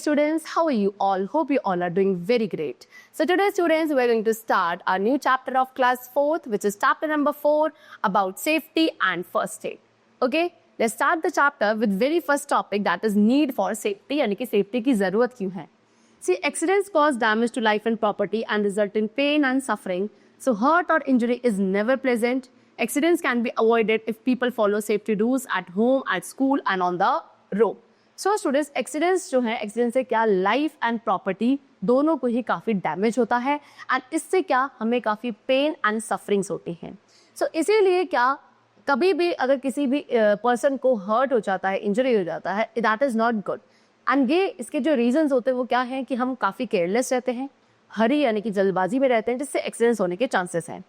students, how are you all? Hope you all are doing very great. So today students, we're going to start our new chapter of class 4th, which is chapter number 4 about safety and first aid. Okay, let's start the chapter with very first topic, that is need for safety, यानी कि safety की ज़रूरत क्यों है. See, accidents cause damage to life and property and result in pain and suffering. So hurt or injury is never pleasant. Accidents can be avoided if people follow safety rules at home, at school and on the road. So students, accidents जो है, accidents से क्या life and property दोनों को ही काफ़ी damage होता है and इससे क्या हमें काफ़ी pain and sufferings होती हैं. So इसीलिए क्या कभी भी अगर किसी भी person को hurt हो जाता है, injury हो जाता है, that is not good. And ये इसके जो रीजंस होते हैं वो क्या हैं कि हम काफ़ी केयरलेस रहते हैं, हरी यानी कि जल्दबाजी में रहते हैं, जिससे एक्सीडेंट्स होने के चांसेस हैं.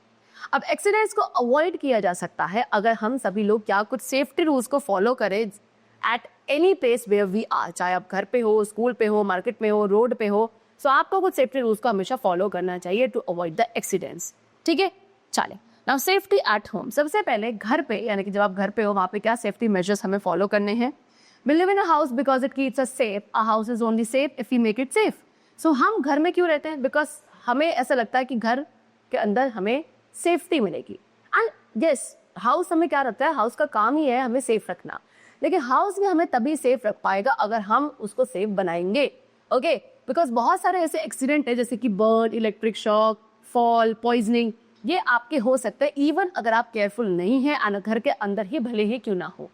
अब एक्सीडेंट्स को अवॉइड किया जा सकता है अगर हम सभी लोग क्या कुछ सेफ्टी रूल्स को फॉलो करें at any place where we are, चाहे आप घर पे हो, स्कूल पे हो, मार्केट में हो, रोड पे हो. सो आपको कुछ सेफ्टी रूल्स को हमेशा फॉलो करना चाहिए टू अवॉइड द एक्सीडेंट्स. ठीक है, चले नाउ सेफ्टी एट होम. सबसे पहले घर पे यानी कि जब आप घर पे हो वहाँ पे क्या सेफ्टी मेजर्स हमें फॉलो करने हैं. We live in a house because it keeps us safe. A house is only safe if we make it safe. So हम घर में क्यों रहते हैं? Because हमें ऐसा लगता है कि घर के अंदर हमें सेफ्टी मिलेगी. And yes, हाउस हमें क्या रखता है? हाउस का काम ही है हमें सेफ रखना. लेकिन हाउस भी हमें तभी सेफ रख पाएगा अगर हम उसको सेफ बनाएंगे. ओके, बिकॉज बहुत सारे ऐसे एक्सीडेंट है जैसे कि burn, electric shock, fall, poisoning, ये आपके हो सकते हैं इवन अगर आप केयरफुल नहीं हैं और घर के अंदर ही भले ही क्यों ना हो.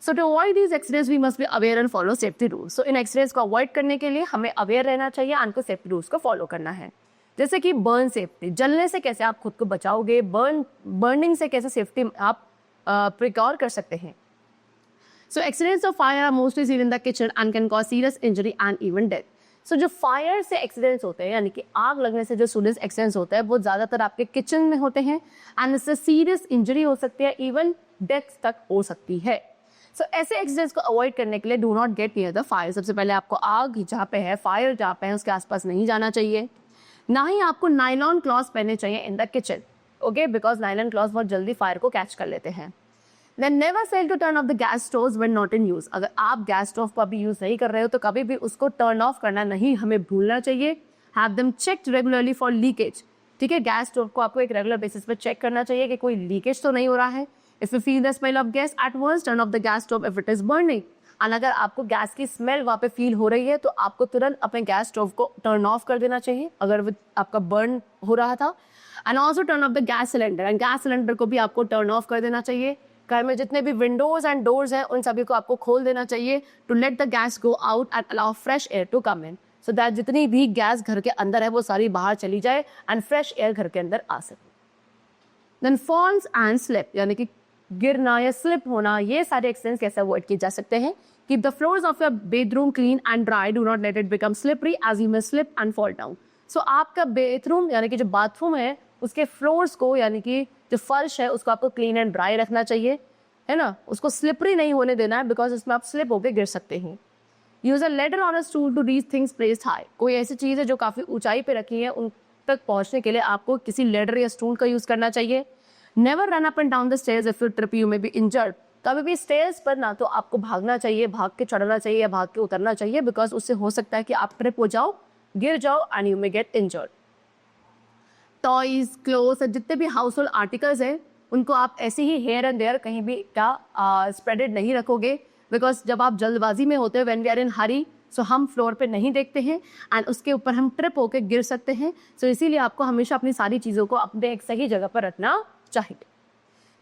So to avoid these accidents, we must be aware and follow safety rules. So in accidents को avoid करने के लिए हमें aware रहना चाहिए, उनको safety rules को follow करना है. जैसे कि burn safety, जलने से कैसे आप खुद को बचाओगे, burning से कैसे safety आप precaution कर सकते हैं. So accidents of fire are mostly seen in the kitchen and can cause serious injury and even death. So जो fire से accidents होते हैं यानी कि आग लगने से जो serious accidents होते हैं वो ज़्यादातर आपके kitchen में होते हैं and इससे serious injury हो सकती है, even death तक हो सकती है. सो ऐसे एक्सीडेंट्स को अवॉइड करने के लिए do not gate near the fire. सबसे पहले आपको आग जहाँ पे है, फायर जहाँ पे है, उसके आसपास नहीं जाना चाहिए. ना ही आपको नायलॉन क्लॉथ्स पहनने चाहिए in the kitchen. Okay, because nylon clothes बहुत जल्दी फायर को कैच कर लेते हैं. Then never fail to turn off the gas stoves when not in use. अगर आप गैस स्टोव को अभी यूज नहीं कर रहे हो तो कभी भी उसको टर्न ऑफ करना नहीं हमें भूलना चाहिए. Have them checked regularly for leakage. ठीक है, गैस स्टोव को आपको एक रेगुलर बेसिस पर चेक करना चाहिए कि कोई लीकेज तो नहीं हो रहा है. If you feel the smell of gas, at once turn off the gas stove if it is burning. और अगर आपको गैस की स्मेल वहाँ पे फील हो रही है तो आपको तुरंत अपने गैस स्टोव को टर्न ऑफ कर देना चाहिए अगर आपका बर्न हो रहा था. And also turn off the gas cylinder. And gas cylinder को भी आपको टर्न ऑफ कर देना चाहिए. घर में जितने भी विंडोज एंड डोर्स हैं उन सभी को आपको खोल देना चाहिए to let the gas go out and allow fresh air to come in. So that जितनी भी गैस घर के अंदर है वो सारी बाहर चली जाए एंड फ्रेश एयर घर के अंदर आ सके. देन फॉल्स एंड स्लिप यानी कि गिरना या स्लिप होना, ये सारे एक्सीडेंट्स कैसे अवॉइड किए जा सकते हैं. Keep the floors of your bedroom clean and dry. Do not let it become slippery as you may slip and fall down. So आपका बेडरूम यानी कि जो बाथरूम है उसके फ्लोर्स को यानी कि जो फर्श है उसको आपको क्लीन एंड ड्राई रखना चाहिए, है ना. उसको स्लिपरी नहीं होने देना है बिकॉज उसमें आप स्लिप होकर गिर सकते हैं. Use a ladder on a stool to reach things placed high. कोई ऐसी चीज़ है जो काफ़ी ऊंचाई पे रखी है उन तक पहुंचने के लिए आपको किसी लेडर या स्टूल का यूज़ करना चाहिए. Never run up and down the stairs. If you trip, you may be injured. कभी भी स्टेयर्स पर ना तो आपको भागना चाहिए, भाग के चढ़ना चाहिए या भाग के उतरना चाहिए बिकॉज उससे हो सकता है कि आप ट्रिप हो जाओ, गिर जाओ and you may get injured. Toys, clothes, जितने भी हाउस होल्ड आर्टिकल्स हैं उनको आप ऐसे ही हेयर एंड देयर कहीं भी क्या स्प्रेडेड नहीं रखोगे बिकॉज जब आप जल्दबाजी में होते हो व्हेन वी आर इन हरी, सो हम फ्लोर पे नहीं देखते हैं एंड उसके ऊपर हम ट्रिप होकर गिर सकते हैं. सो इसीलिए आपको हमेशा अपनी सारी चीज़ों को अपने एक सही जगह पर रखना चाहिए.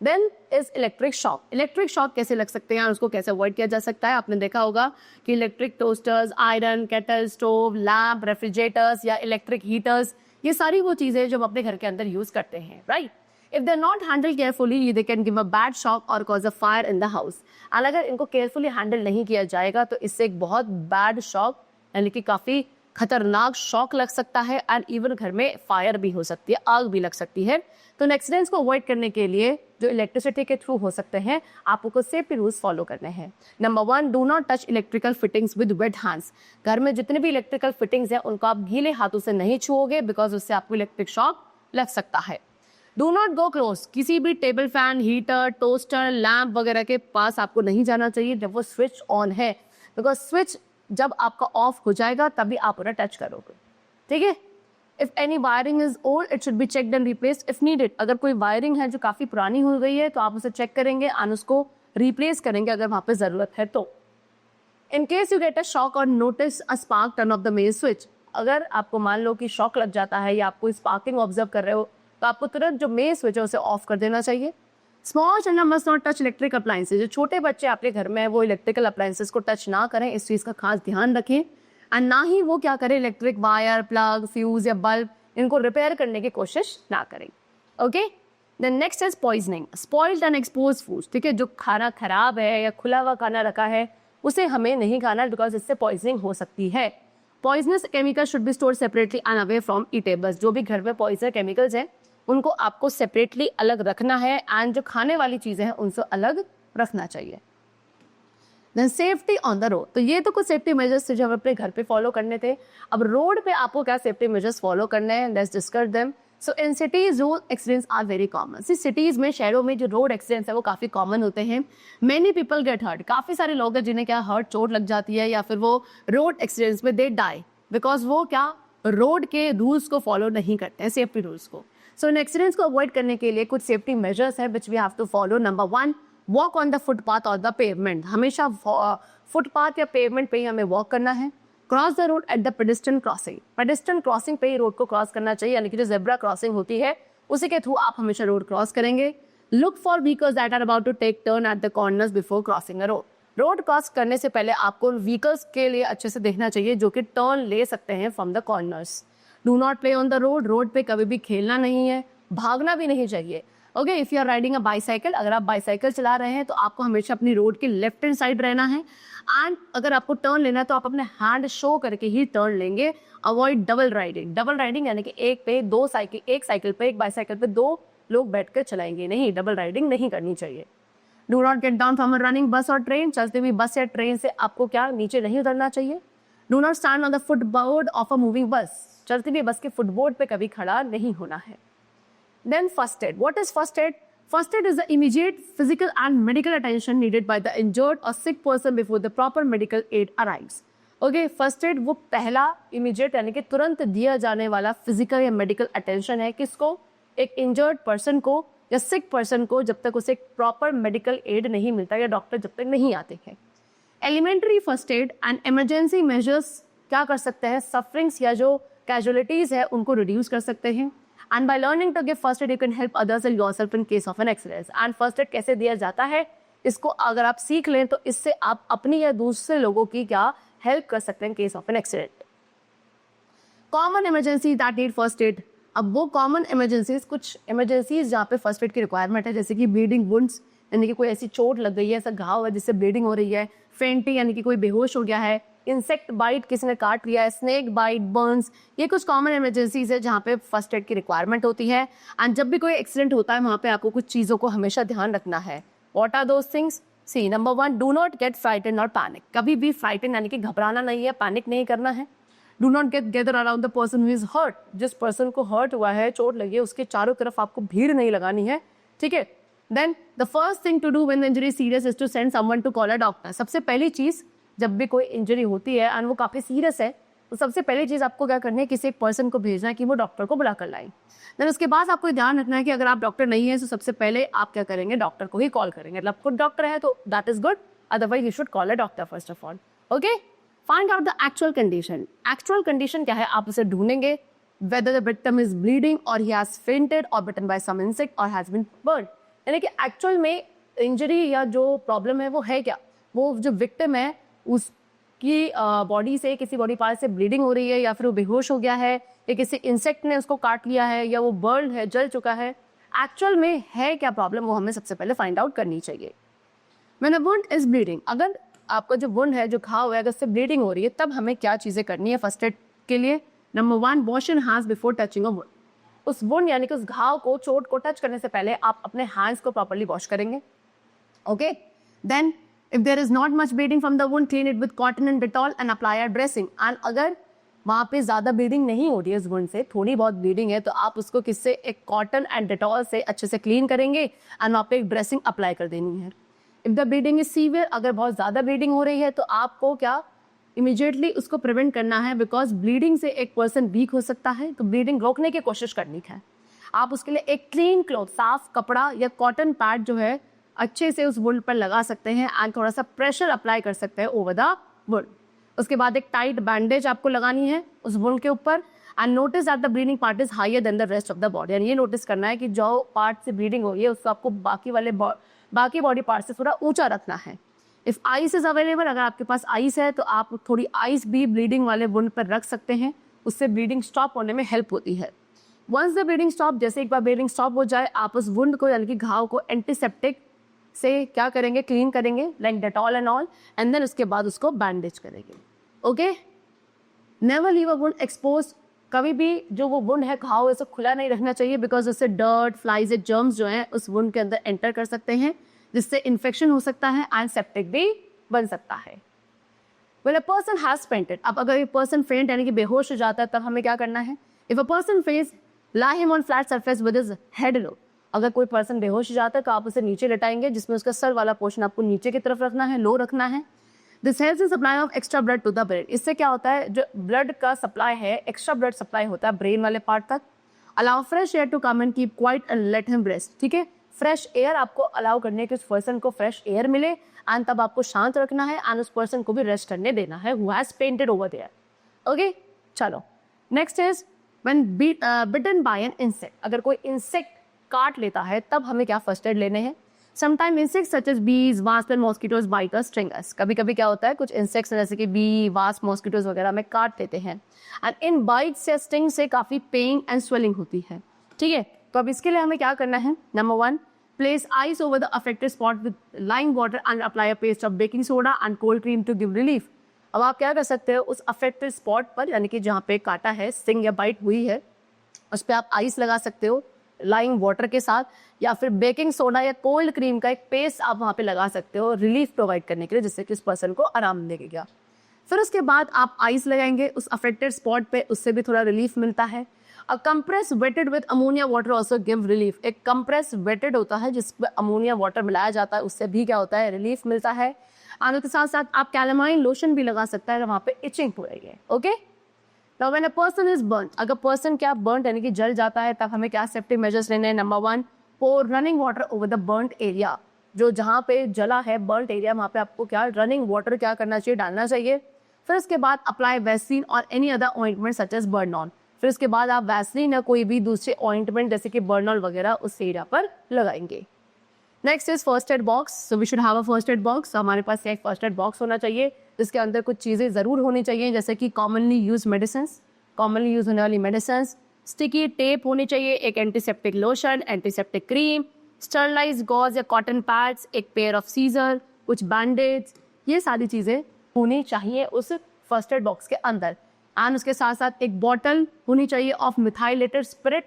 Then is electric shock. Electric shock कैसे लग सकते हैं और उसको कैसे अवॉइड किया जा सकता है. आपने देखा होगा कि electric toasters, iron, kettle, stove, lamp, refrigerators या इलेक्ट्रिक हीटर्स, ये सारी वो चीज़ें जो हम अपने घर के अंदर यूज़ करते हैं, right. If they are not handle carefully they can give a bad shock or cause a fire in the house. और अगर इनको केयरफुली हैंडल नहीं किया जाएगा तो इससे एक बहुत बैड शॉक यानी कि काफ़ी खतरनाक शॉक लग सकता है एंड इवन घर में फायर भी हो सकती है, आग भी लग सकती है. तो एक्सीडेंट्स को अवॉइड करने के लिए जो इलेक्ट्रिसिटी के थ्रू हो सकते हैं आपको कुछ सेफ्टी रूल्स फॉलो करने हैं. Number 1, do not touch electrical fittings with weight hands. घर में जितने भी इलेक्ट्रिकल फिटिंग्स हैं उनको आप गीले हाथों से नहीं छुओगे बिकॉज उससे आपको इलेक्ट्रिक शॉक लग सकता है. Do not go close. किसी भी table fan, heater, toaster, lamp वगैरह के पास आपको नहीं जाना चाहिए जब वो स्विच ऑन है बिकॉज स्विच जब आपका ऑफ हो जाएगा तभी आप उन्हें टच करोगे, ठीक है। If any wiring is old it should be checked and replaced if needed. अगर कोई वायरिंग है जो काफी पुरानी हो गई है तो आप उसे चेक करेंगे और उसको रिप्लेस करेंगे अगर वहां पे जरूरत है तो। In case you get a shock or notice a spark, turn off the main switch. अगर आपको मान लो कि शॉक लग जाता है या आपको स्पार्किंग ऑब्जर्व कर रहे हो तो आपको तुरंत जो मेन स्विच है उसे ऑफ कर देना चाहिए। Small children must not touch electric appliances. जो छोटे बच्चे आपके घर में है वो इलेक्ट्रिकल अप्लायंसेज को टच ना करें, इस चीज का खास ध्यान रखें। एंड ना ही वो क्या करें, इलेक्ट्रिक वायर, प्लग, फ्यूज या बल्ब इनको रिपेयर करने की कोशिश ना करें। Okay, then next is poisoning, spoiled and exposed food. ठीक है, जो खाना खराब है या खुला हुआ खाना रखा है उसे हमें नहीं खाना बिकॉज इससे पॉइजनिंग हो सकती है। Poisonous chemical should be stored separately and away from eatables. जो भी घर में पॉइजनस केमिकल्स हैं उनको आपको सेपरेटली अलग रखना है एंड जो खाने वाली चीजें हैं उनसे अलग रखना चाहिए। Then safety on the road, तो ये तो कुछ सेफ्टी मेजर्स थे जो हमें अपने घर पे फॉलो करने थे। अब रोड पे आपको क्या सेफ्टी मेजर्स फॉलो करने हैं, let's discuss them. So in cities road accidents are very common. Cities में, शहरों में जो रोड एक्सीडेंट्स है वो काफी कॉमन होते हैं। मेनी पीपल गेट हर्ट, काफी सारे लोग हैं जिन्हें क्या हर्ट, चोट लग जाती है या फिर वो रोड एक्सीडेंट्स में दे डाई बिकॉज वो क्या रोड के रूल्स को फॉलो नहीं करते हैं, सेफ्टी रूल्स को। सो इन एक्सीडेंट्स को अवॉइड करने के लिए कुछ सेफ्टी मेजर्स है which we have to follow. Number 1, walk on the footpath और द पेवमेंट। हमेशा फुटपाथ या पेवमेंट पे ही हमें वॉक करना है। Cross the road at the pedestrian crossing, pedestrian crossing पे ही रोड को क्रॉस करना चाहिए, यानी कि जो जेब्रा क्रॉसिंग होती है उसी के थ्रू आप हमेशा रोड क्रॉस करेंगे। Look for vehicles that are about to take turn at the corners before crossing a road. Road cross करने से पहले आपको व्हीकल्स के लिए अच्छे से देखना चाहिए जो कि टर्न ले सकते हैं from the corners. Do not play on the road, road पे कभी भी खेलना नहीं है, भागना भी नहीं चाहिए। Okay, if you are riding a bicycle, अगर आप बाईसाइकिल चला रहे हैं तो आपको हमेशा अपनी रोड के लेफ्ट हैंड साइड रहना है। एंड अगर आपको टर्न लेना है तो आप अपने हैंड शो करके ही टर्न लेंगे। Avoid double riding, double riding यानी कि एक पे दो साइकिल, एक साइकिल पे, एक बाईसाइकिल पे दो लोग बैठकर चलाएंगे, नहीं, डबल राइडिंग नहीं करनी चाहिए। Do not get down from a running बस और ट्रेन, चलती हुई बस या ट्रेन से आपको क्या नीचे नहीं उतरना चाहिए। Do not stand on the footboard of a moving बस, चलती हुई बस के फुटबोर्ड पे कभी खड़ा नहीं होना है। Then first aid. What is first aid? First aid is the immediate physical and medical attention needed by the injured or sick person before the proper medical aid arrives. Okay, first aid वो पहला immediate यानी कि तुरंत दिया जाने वाला physical या medical attention है किसको, एक injured person को या sick person को जब तक उसे proper medical aid नहीं मिलता या डॉक्टर जब तक नहीं आते हैं। Elementary first aid and emergency measures क्या कर सकते हैं, sufferings या जो casualties है उनको reduce कर सकते हैं। And by learning to give first aid, you can help others and yourself in case of an accident. And first aid कैसे दिया जाता है, इसको अगर आप सीख लें तो इससे आप अपनी या दूसरे लोगों की क्या हेल्प कर सकते हैं case of an accident. Common emergency that need first aid. अब वो कॉमन इमरजेंसीज, कुछ इमरजेंसीज जहाँ पे फर्स्ट एड की रिक्वायरमेंट है, जैसे कि ब्लीडिंग वुंड्स यानी कि कोई ऐसी चोट लग गई है, ऐसा घाव है जिससे ब्लीडिंग हो रही है। फेंटी यानी कि कोई बेहोश हो गया है। इंसेक्ट बाइट, किसी ने काट लिया है। स्नेक बाइट, बर्न्स, ये कुछ कॉमन इमरजेंसीज है जहाँ पे फर्स्ट एड की रिक्वायरमेंट होती है। एंड जब भी कोई एक्सीडेंट होता है वहाँ पे आपको कुछ चीज़ों को हमेशा ध्यान रखना है। What are those things? See, number 1, do not get frightened और पैनिक। कभी भी फ्राइटेंड यानी कि घबराना नहीं है, पैनिक नहीं करना है। Do not get gather around the person who is hurt. जिस पर्सन को हर्ट हुआ है, चोट लगी है, उसके चारों तरफ आपको भीड़ नहीं लगानी है, ठीक है। Then the first thing to do when the injury is serious is to send someone to call a doctor. सबसे पहली चीज जब भी कोई इंजरी होती है एंड वो काफ़ी सीरियस है तो सबसे पहली चीज़ आपको क्या करनी है, किसी एक पर्सन को भेजना है कि वो डॉक्टर को बुला कर लाए। देन उसके बाद आपको ध्यान रखना है कि अगर आप डॉक्टर नहीं है तो सबसे पहले आप क्या करेंगे, डॉक्टर को ही कॉल करेंगे। मतलब खुद डॉक्टर है तो that is good, otherwise you should call a doctor first of all. Okay, find out the actual condition. Actual condition क्या है आप उसे ढूंढेंगे। Whether the victim is bleeding और ही हैज फेंटेड और बिटन बाय सम इंसेक्ट और has been burn, यानी कि एक्चुअल में इंजरी या जो प्रॉब्लम है वो है क्या, वो जो विक्टिम है उसकी बॉडी से, किसी बॉडी पार्ट से ब्लीडिंग हो रही है या फिर वो बेहोश हो गया है या किसी इंसेक्ट ने उसको काट लिया है या वो बर्न है, जल चुका है। एक्चुअल में है क्या प्रॉब्लम, वो हमें सबसे पहले फाइंड आउट करनी चाहिए। When a wound is bleeding, अगर आपका जो वुंड है, जो घाव है, अगर उससे ब्लीडिंग हो रही है तब हमें क्या चीज़ें करनी है फर्स्ट एड के लिए। Number 1, wash your hands before touching a wound. उस वुंड यानी कि उस घाव को, चोट को टच करने से पहले आप अपने हैंड्स को प्रॉपर्ली वॉश करेंगे। Okay, then if there is not much bleeding from the wound, clean it with cotton and Dettol and apply a dressing. And अगर वहाँ पे ज़्यादा ब्लीडिंग नहीं हो रही है इस वुंड से, थोड़ी बहुत ब्लीडिंग है, तो आप उसको किससे, एक कॉटन एंड डेटॉल से अच्छे से क्लीन करेंगे एंड वहाँ पे एक ड्रेसिंग अप्लाई कर देनी है। If the bleeding is severe, अगर बहुत ज़्यादा ब्लीडिंग हो रही है तो आपको क्या इमीडिएटली उसको प्रिवेंट करना है, बिकॉज ब्लीडिंग से एक पर्सन वीक हो सकता है, तो ब्लीडिंग रोकने की कोशिश करनी है। आप उसके लिए एक क्लीन क्लॉथ, साफ कपड़ा या कॉटन पैड जो है अच्छे से उस वुंड पर लगा सकते हैं एंड थोड़ा सा प्रेशर अप्लाई कर सकते हैं ओवर द वुंड। उसके बाद एक टाइट बैंडेज आपको लगानी है उस वुंड के ऊपर and notice that the bleeding part is higher than the rest of the body. यानी ये नोटिस करना है कि जो पार्ट से ब्लीडिंग हो रही है उसको आपको बाकी बॉडी पार्ट से थोड़ा ऊंचा रखना है। इफ आइस इज अवेलेबल, अगर आपके पास आइस है तो आप थोड़ी आइस भी ब्लीडिंग वाले वुंड पर रख सकते हैं, उससे ब्लीडिंग स्टॉप होने में हेल्प होती है। वंस द ब्लीडिंग स्टॉप, जैसे एक बार ब्लीडिंग स्टॉप हो जाए, आप उस वुंड को यानी कि घाव को एंटीसेप्टिक से क्या करेंगे, क्लीन करेंगे like Dettol and all, and then उसके बाद उसको बैंडेज करेंगे। Okay, never leave a wound expose. कभी भी जो वो वुंड है, घाव है, उसे खुला नहीं रखना चाहिए, बिकॉज उससे डर्ट, फ्लाइज, जर्म्स जो हैं उस वुंड के अंदर एंटर कर सकते हैं, जिससे इन्फेक्शन हो सकता है एंड सेप्टिक भी बन सकता है। When a person has fainted, अब अगर एक पर्सन फेंट यानी कि बेहोश हो जाता है, तब हमें क्या करना है? If a person faints, lie him on flat surface with his head low. अगर कोई पर्सन बेहोश हो जाता है तो आप उसे नीचे लेटाएंगे, जिसमें उसका सर वाला पोर्शन आपको नीचे की तरफ रखना है, लो रखना है। This helps in supply of extra blood to the brain. इससे क्या होता है, जो ब्लड का सप्लाई है, एक्स्ट्रा ब्लड सप्लाई होता है ब्रेन वाले पार्ट तक। Allow fresh air to come and keep quiet and let him rest. ठीक है, फ्रेश एयर आपको अलाउ करने के, उस पर्सन को फ्रेश एयर मिले एंड तब आपको शांत रखना है एंड उस पर्सन को भी रेस्ट करने देना है who has painted over there. Okay, चलो next is when bitten by an insect. अगर कोई इंसेक्ट काट लेता है तब हमें क्या फर्स्ट एड लेने हैं। Sometime insects such as bees, wasp and mosquitoes bite us, sting us. कभी कभी क्या होता है, कुछ इंसेक्ट्स जैसे कि बी, वास्प, मॉस्किटोज वगैरह में काट लेते हैं एंड इन बाइट से, स्टिंग से काफी पेन एंड स्वेलिंग होती है। ठीक है, तो अब इसके लिए हमें क्या करना है, number 1, place ice over the affected spot with lime water and apply a paste of baking soda and cold cream to give relief. अब आप क्या कर सकते हो, उस affected spot पर यानी कि जहाँ पे काटा है, sting या bite हुई है, उस पर आप आइस लगा सकते हो लाइम वाटर के साथ, या फिर बेकिंग सोडा या कोल्ड क्रीम का एक पेस्ट आप वहाँ पे लगा सकते हो रिलीफ प्रोवाइड करने के लिए, जिससे कि उस पर्सन को आराम मिलेगा। फिर उसके बाद आप आइस लगाएंगे उस अफेक्टेड स्पॉट पे, उससे भी थोड़ा रिलीफ मिलता है। A compress wetted with ammonia water also give relief. एक compress wetted होता है जिसमें अमोनिया वाटर मिलाया जाता है, उससे भी क्या होता है, रिलीफ मिलता है। और उसके साथ साथ आप कैलामाइन लोशन भी लगा सकता है, वहाँ पे इचिंग हो रही है। Okay, now when a person is burn, अगर पर्सन क्या बर्न यानी कि जल जाता है, तब हमें क्या सेफ्टी मेजर्स लेने हैं। Number 1, pour running water over the burned area. जो जहाँ पे जला है, बर्न्ड एरिया, वहाँ पे आपको क्या रनिंग वाटर क्या करना चाहिए, डालना चाहिए। फिर उसके बाद apply vaccine or any other ointment such as Burnol. फिर उसके बाद आप वैसलीन या कोई भी दूसरे ऑइंटमेंट जैसे कि बर्नॉल वगैरह उस एरिया पर लगाएंगे। Next is first aid box. So we should have a first aid box. हमारे पास एक फर्स्ट एड बॉक्स होना चाहिए जिसके अंदर कुछ चीज़ें ज़रूर होनी चाहिए, जैसे कि commonly use medicine, commonly use होने वाली मेडिसिन, स्टिकी टेप होनी चाहिए, एक antiseptic lotion, antiseptic cream, sterilize gauze या कॉटन पैड्स, एक पेयर ऑफ सीजर, कुछ बैंडेज, ये सारी चीज़ें होनी चाहिए उस फर्स्ट एड बॉक्स के अंदर। एंड उसके साथ साथ एक बॉटल होनी चाहिए ऑफ मिथाइलेटेड स्पिरिट।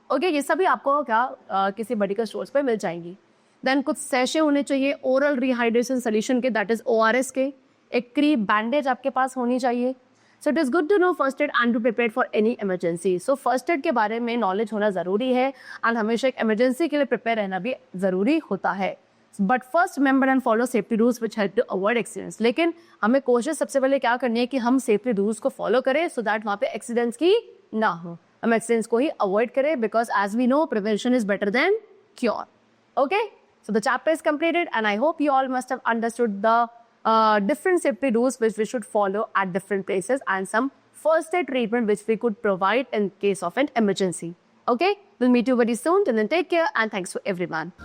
ओके, ये सभी आपको क्या किसी मेडिकल स्टोर्स पे मिल जाएंगी। देन कुछ सैशे होने चाहिए ओरल रिहाइड्रेशन सोल्यूशन के, दैट इज ORS के। एक क्रीम बैंडेज आपके पास होनी चाहिए। So it is good to know first aid and to prepare for any emergency. So first aid के बारे में नॉलेज होना ज़रूरी है एंड हमेशा एक इमरजेंसी के लिए प्रिपेयर रहना भी ज़रूरी होता है। But first remember and follow safety rules which help to avoid accidents. लेकिन हमें कोशिश सबसे पहले क्या करनी है कि हम सेफ्टी रूल्स को फॉलो करें सो दैट वहाँ पे एक्सीडेंट्स की ना हो, हम एक्सीडेंट्स को ही अवॉइड करें, because as we know prevention is better than cure. Okay, so the chapter is completed and I hope you all must have understood the different safety rules which we should follow at different places and some first aid treatment which we could provide in case of an emergency. Okay, we'll meet you very soon. Till then, take care and thanks to everyone.